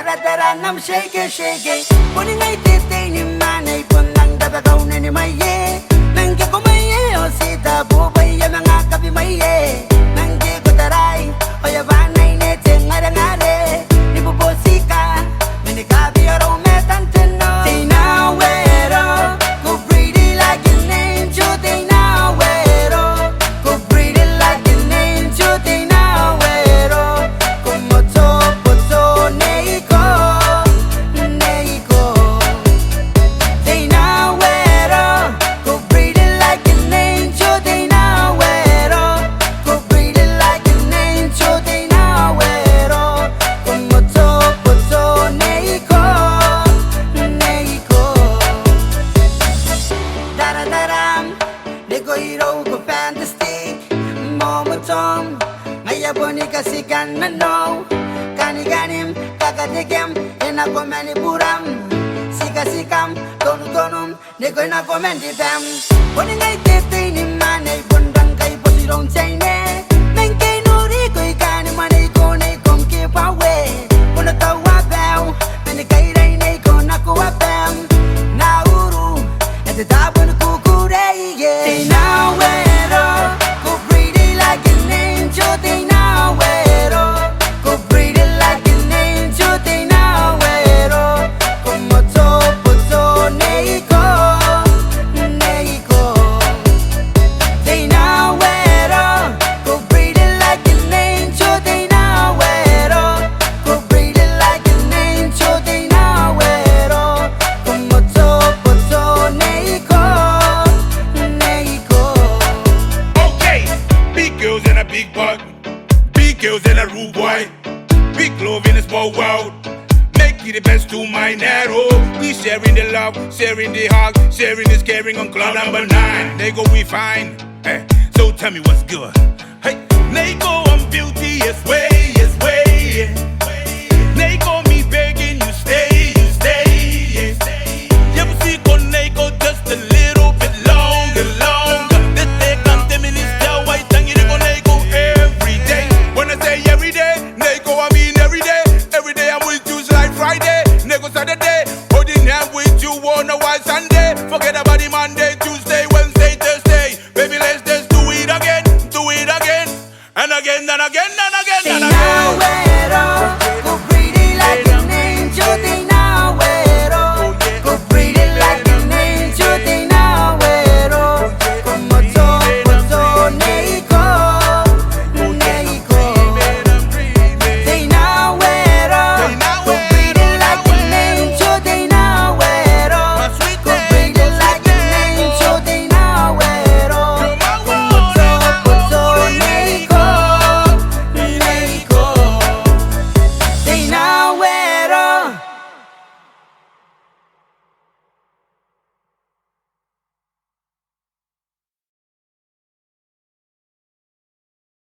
Dara nam shake it. Putting I did in money, pun under the ground in my year. Nangi ko maye, o sita bubay yan ang akabi maye. Nangi ko taray, o yabanay nete ngare. Ni bubosika, minikabi aro metantino. Tinawero, go pretty like an angel. Tinawero, go pretty like an angel. Tinawero, como topo neiko. Tinawero, go pretty like an angel. Tinawero, go pretty like an angel. Tinawero, como topo neiko. Dara-daram, Neko hero ko fantastic Momotong, ngayaboni kasikan na no. Kani-ganim, kakatikim, inako manipuram. Sika-sikam, tonu-tonum, Neko inako mendipem. Pwede ngay tete ni manay bundang kay posirong chayne. Nengkay nuri ko ikani manay ko na ikong kipawe. Puna tawabem, pinikay ray na iko nakuwapem. Nauru, etetabon kukurey, yeah. Tinawero, go pretty like an angel. Tinawero, go pretty like an angel. Tinawero, como topo neiko. Tinawero, go pretty like an angel. Tinawero, go pretty like an angel. Tinawero, como topo neiko. Okay, big girls and a big butt, big girls and a rude boy, big love in a small world. Make it the best to my narrow. We sharing the love, sharing the hug, sharing this caring on club number 9. They go we fine. So tell me what's good. Hey, they go on beauty way.